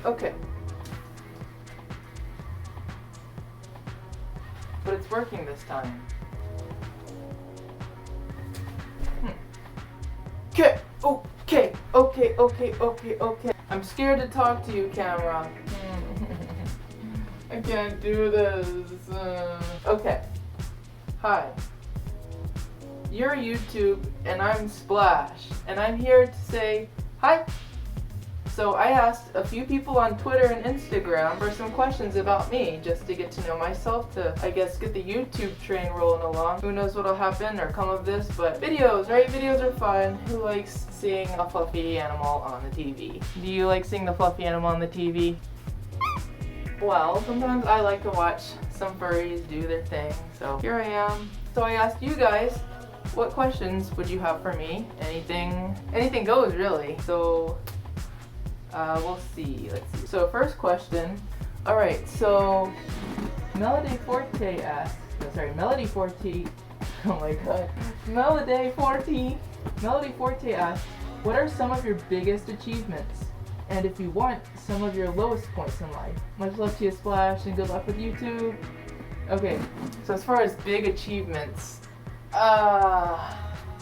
Okay. But it's working this time. Okay, okay. I'm scared to talk to you, camera. I can't do this. Okay. Hi. You're YouTube and I'm Splash, and I'm here to say hi. So I asked a few people on Twitter and Instagram for some questions about me, just to get to know myself, to, I guess, get the YouTube train rolling along. Who knows what'll happen or come of this, but videos, right? Videos are fun. Who likes seeing a fluffy animal on the TV? Do you like seeing the fluffy animal on the TV? Well, sometimes I like to watch some furries do their thing, so here I am. So I asked you guys, what questions would you have for me? Anything goes, really. So we'll see. Let's see. So first question. All right. So Melody Forte asks. Melody Forte. Oh my God. Melody Forte asks, what are some of your biggest achievements? And if you want, some of your lowest points in life. Much love to you, Splash, and good luck with YouTube. Okay. So as far as big achievements,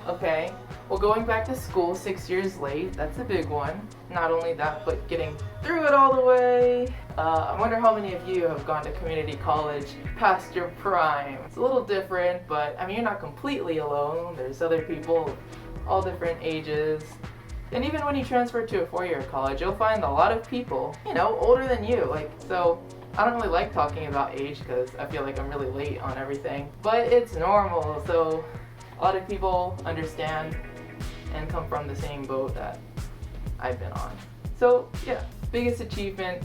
okay. Well, going back to school 6 years late, that's a big one. Not only that, but getting through it all the way. I wonder how many of you have gone to community college past your prime. It's a little different, but I mean, you're not completely alone. There's other people, all different ages. And even when you transfer to a four-year college, you'll find a lot of people, older than you. So I don't really like talking about age because I feel like I'm really late on everything. But it's normal, so a lot of people understand and come from the same boat that I've been on. So yeah, biggest achievement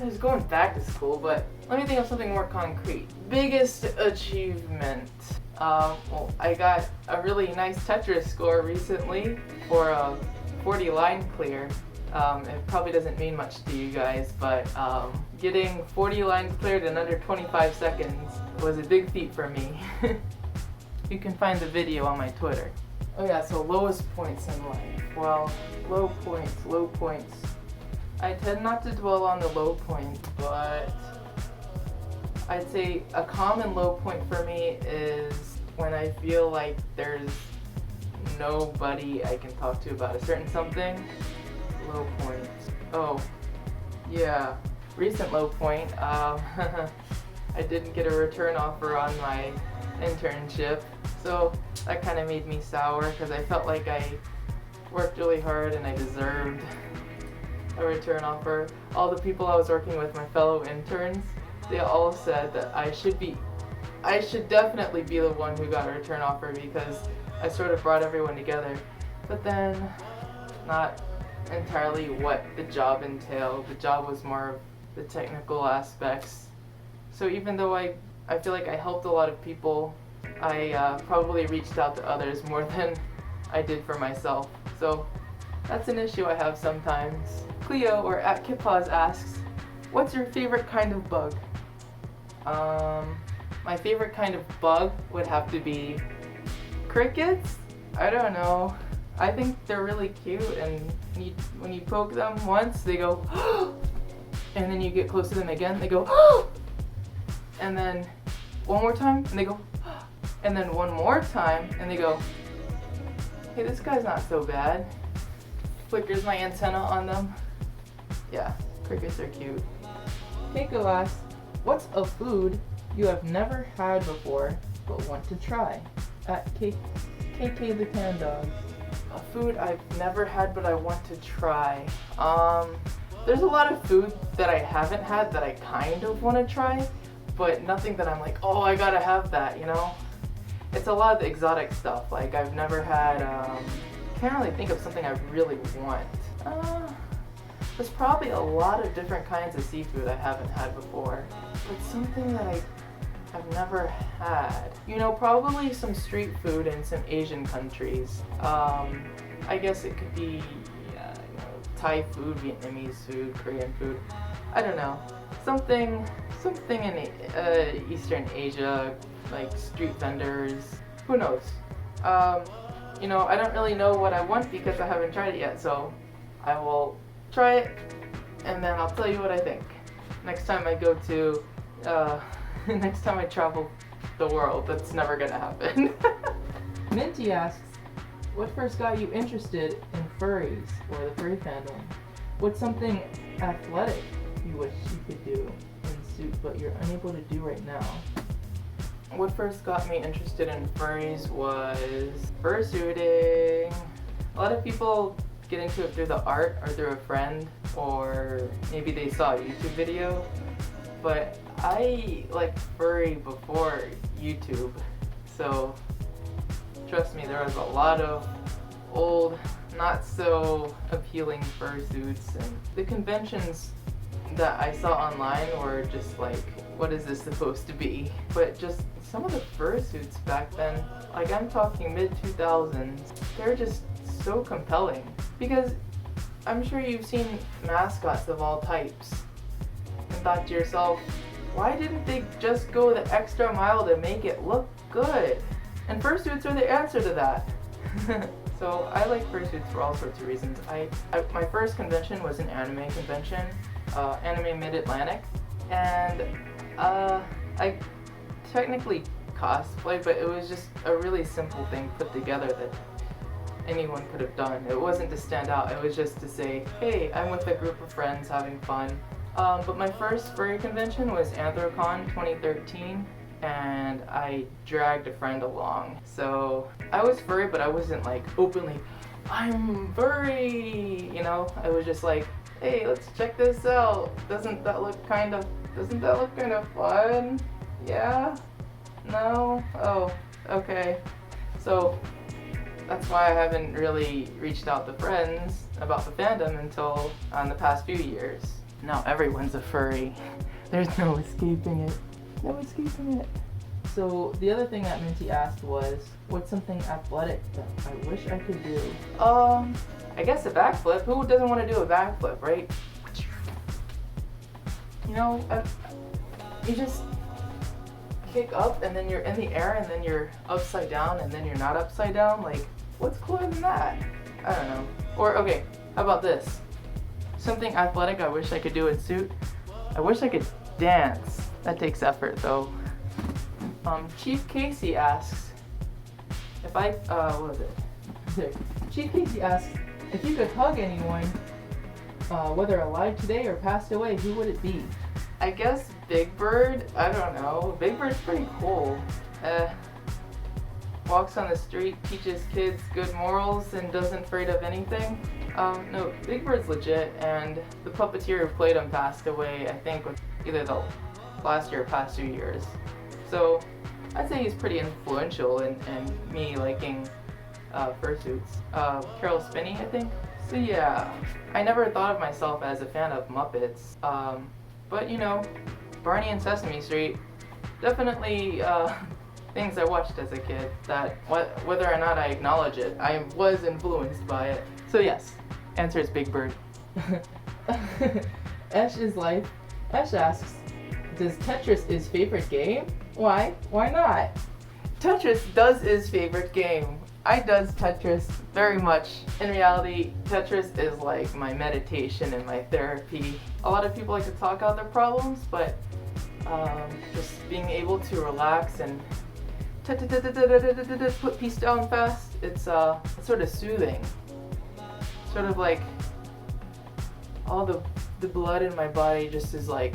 is going back to school, but let me think of something more concrete. Biggest achievement. Well, I got a really nice Tetris score recently for a 40 line clear. It probably doesn't mean much to you guys, but getting 40 lines cleared in under 25 seconds was a big feat for me. You can find the video on my Twitter. Oh yeah, so lowest points in life. Well, low points. I tend not to dwell on the low points, but I'd say a common low point for me is when I feel like there's nobody I can talk to about a certain something. Low points. Oh, yeah. Recent low point, I didn't get a return offer on my internship, so that kind of made me sour because I felt like I worked really hard and I deserved a return offer. All the people I was working with, my fellow interns, they all said that I should definitely be the one who got a return offer because I sort of brought everyone together. But then, not entirely what the job entailed. The job was more of the technical aspects. So even though I feel like I helped a lot of people, I probably reached out to others more than I did for myself. So that's an issue I have sometimes. Cleo, or at Kipaz, asks, what's your favorite kind of bug? My favorite kind of bug would have to be crickets? I don't know. I think they're really cute, and when you poke them once, they go and then you get close to them again, they go and then one more time, and they go and then one more time, and they go, hey, this guy's not so bad. Flickers my antenna on them. Yeah, crickets are cute. Keiko asks, what's a food you have never had before but want to try? At KK the Can Dog. A food I've never had but I want to try. There's a lot of food that I haven't had that I kind of want to try, but nothing that I'm like, oh, I gotta have that, It's a lot of the exotic stuff. Like I've never had, can't really think of something I really want. There's probably a lot of different kinds of seafood I haven't had before, but something that I've never had. Probably some street food in some Asian countries. I guess it could be Thai food, Vietnamese food, Korean food. I don't know. Something in Eastern Asia, like street vendors. Who knows? I don't really know what I want because I haven't tried it yet, so I will try it and then I'll tell you what I think. Next time I go to, next time I travel the world. That's never gonna happen. Minty asks, what first got you interested in furries or the furry fandom? What's something athletic you wish you could do in suit but you're unable to do right now? What first got me interested in furries was fursuiting. A lot of people get into it through the art or through a friend, or maybe they saw a YouTube video. But I liked furry before YouTube, so trust me, there was a lot of old, not so appealing fursuits, and the conventions that I saw online were just like, what is this supposed to be? But just some of the fursuits back then, like I'm talking mid-2000s, they're just so compelling. Because I'm sure you've seen mascots of all types and thought to yourself, why didn't they just go the extra mile to make it look good? And fursuits are the answer to that. So I like fursuits for all sorts of reasons. My first convention was an anime convention, Anime Mid-Atlantic, and I technically cosplayed, but it was just a really simple thing put together that anyone could have done. It wasn't to stand out, it was just to say, hey, I'm with a group of friends having fun. But my first furry convention was Anthrocon 2013, and I dragged a friend along. So I was furry, but I wasn't like openly, I'm furry, you know? I was just like, hey, let's check this out. Doesn't that look kind of fun? Yeah? No? Oh, okay. So that's why I haven't really reached out to friends about the fandom until the past few years. Now everyone's a furry. There's no escaping it. No escaping it. So the other thing that Minty asked was, what's something athletic that I wish I could do? I guess a backflip. Who doesn't want to do a backflip, right? You know, you just kick up and then you're in the air and then you're upside down and then you're not upside down. Like, what's cooler than that? I don't know. Or, okay, how about this? Something athletic I wish I could do in suit. I wish I could dance. That takes effort, though. Chief Casey asks, if I, what was it? There. Chief Casey asks, if you could hug anyone, whether alive today or passed away, who would it be? I guess Big Bird. I don't know. Big Bird's pretty cool. Walks on the street, teaches kids good morals, and doesn't afraid of anything. No, Big Bird's legit, and the puppeteer who played him passed away, I think, either the last year or past 2 years. So I'd say he's pretty influential in me liking fursuits. Carol Spinney, I think. So yeah, I never thought of myself as a fan of Muppets, but you know, Barney and Sesame Street, definitely things I watched as a kid that whether or not I acknowledge it, I was influenced by it. So yes, answer is Big Bird. Esh is life. Esh asks, does Tetris his favorite game? Why? Why not? Tetris does his favorite game. I does Tetris very much. In reality, Tetris is like my meditation and my therapy. A lot of people like to talk out their problems, but just being able to relax and put peace down fast, it's sort of soothing. Sort of like all the blood in my body just is like,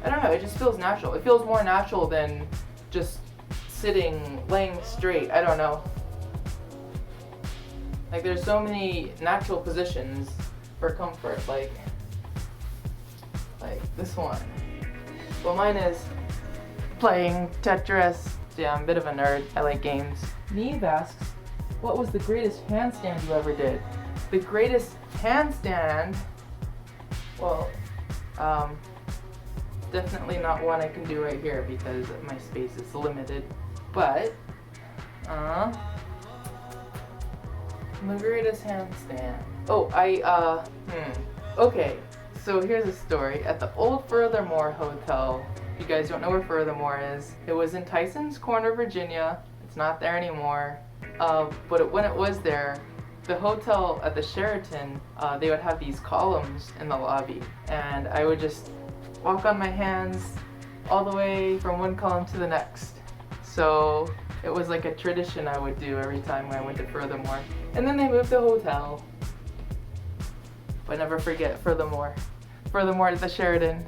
I don't know, it just feels natural. It feels more natural than just sitting, laying straight. I don't know. Like there's so many natural positions for comfort, like this one. Well, mine is playing Tetris. Yeah, I'm a bit of a nerd. I like games. Neve asks, what was the greatest handstand you ever did? The greatest handstand? Well, definitely not one I can do right here because my space is limited. But, the greatest handstand. Oh, okay. So here's a story. At the old Furthermore Hotel, if you guys don't know where Furthermore is, it was in Tyson's Corner, Virginia. It's not there anymore. But when it was there, the hotel at the Sheraton, they would have these columns in the lobby, and I would just walk on my hands all the way from one column to the next. So it was like a tradition I would do every time I went to Furthermore. And then they moved the hotel. But never forget Furthermore. Furthermore at the Sheraton.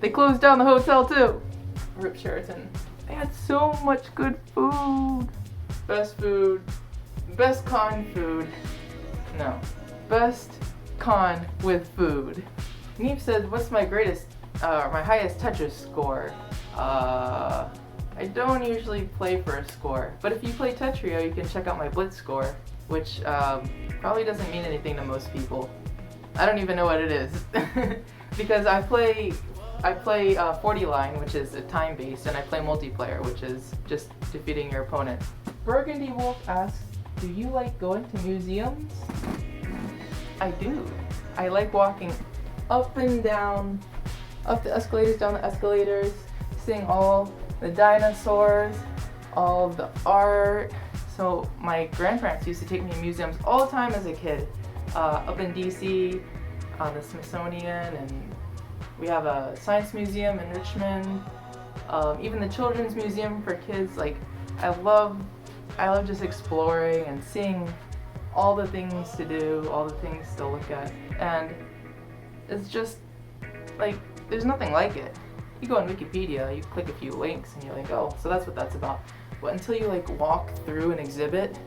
They closed down the hotel too. RIP Sheraton. They had so much good food. Best food. Best con food. No. Best con with food. Neve said, what's my my highest Tetris score? I don't usually play for a score, but if you play Tetrio, you can check out my Blitz score, which probably doesn't mean anything to most people. I don't even know what it is, because I play 40 line, which is a time-based, and I play multiplayer, which is just defeating your opponent. Burgundy Wolf asks, do you like going to museums? I do. I like walking up and down, up the escalators, down the escalators, seeing all the dinosaurs, all of the art. So my grandparents used to take me to museums all the time as a kid. Up in DC, the Smithsonian, and we have a science museum in Richmond. Even the children's museum for kids. Like, I love just exploring and seeing all the things to do, all the things to look at, and it's just like there's nothing like it. You go on Wikipedia, you click a few links, and you're like, oh, so that's what that's about. But until you like walk through an exhibit,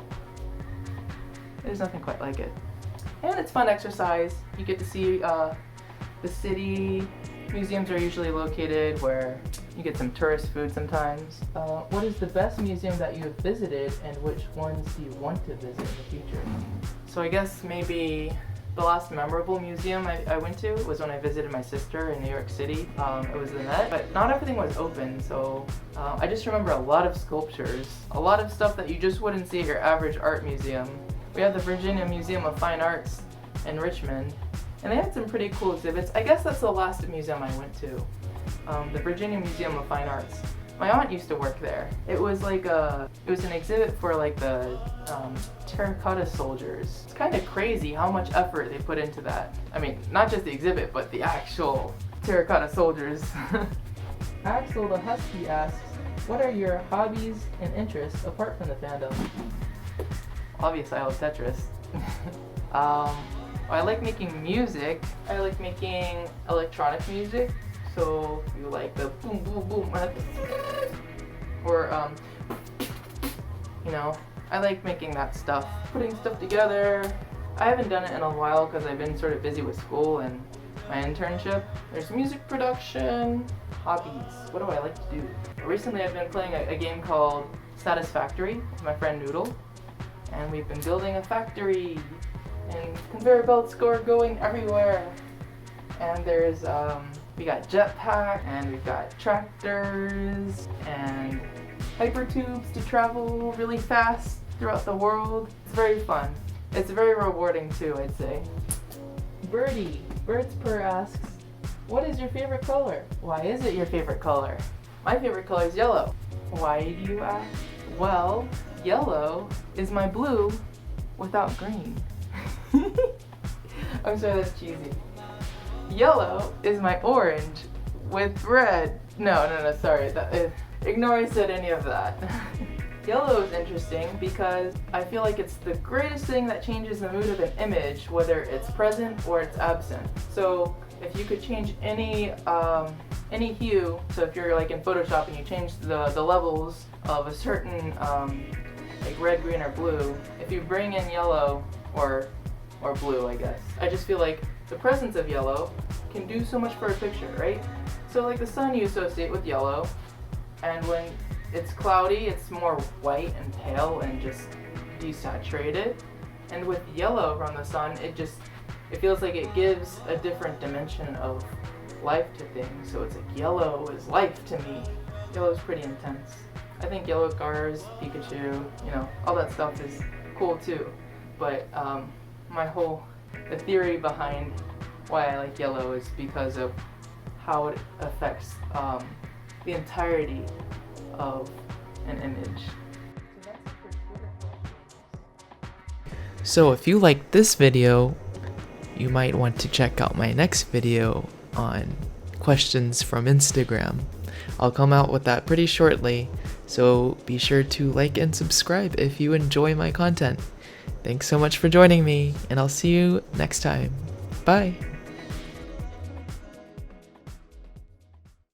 there's nothing quite like it. And it's fun exercise. You get to see the city. Museums are usually located where you get some tourist food sometimes. What is the best museum that you have visited, and which ones do you want to visit in the future? So I guess maybe the last memorable museum I went to was when I visited my sister in New York City. It was the Met, but not everything was open, so I just remember a lot of sculptures, a lot of stuff that you just wouldn't see at your average art museum. We have the Virginia Museum of Fine Arts in Richmond, and they had some pretty cool exhibits. I guess that's the last museum I went to, the Virginia Museum of Fine Arts. My aunt used to work there. It was like it was an exhibit for like the terracotta soldiers. It's kind of crazy how much effort they put into that. I mean, not just the exhibit, but the actual terracotta soldiers. Axel the Husky asks, what are your hobbies and interests apart from the fandom? Obviously, I love Tetris. I like making music. I like making electronic music. So you like the boom boom boom, or you know, I like making that stuff, putting stuff together. I haven't done it in a while because I've been sort of busy with school and my internship. There's music production, hobbies. What do I like to do? Recently I've been playing a game called Satisfactory with my friend Noodle, and we've been building a factory and conveyor belts going everywhere. And there's we got jetpack, and we've got tractors and hypertubes to travel really fast throughout the world. It's very fun. It's very rewarding too, I'd say. Birdie, Birds Per asks, what is your favorite color? Why is it your favorite color? My favorite color is yellow. Why do you ask? Well, yellow is my blue without green. I'm sorry, that's cheesy. Yellow is my orange with red. No, sorry. Ignore I said any of that. Yellow is interesting because I feel like it's the greatest thing that changes the mood of an image, whether it's present or it's absent. So if you could change any hue, so if you're like in Photoshop and you change the levels of a certain like red, green, or blue, if you bring in yellow or blue, I guess, I just feel like the presence of yellow can do so much for a picture, right? So like the sun you associate with yellow, and when it's cloudy it's more white and pale and just desaturated. And with yellow from the sun, it feels like it gives a different dimension of life to things. So it's like yellow is life to me. Yellow is pretty intense. I think yellow cars, Pikachu, all that stuff is cool too. But the theory behind why I like yellow is because of how it affects the entirety of an image. So if you like this video, you might want to check out my next video on questions from Instagram. I'll come out with that pretty shortly, so be sure to like and subscribe if you enjoy my content. Thanks so much for joining me, and I'll see you next time. Bye!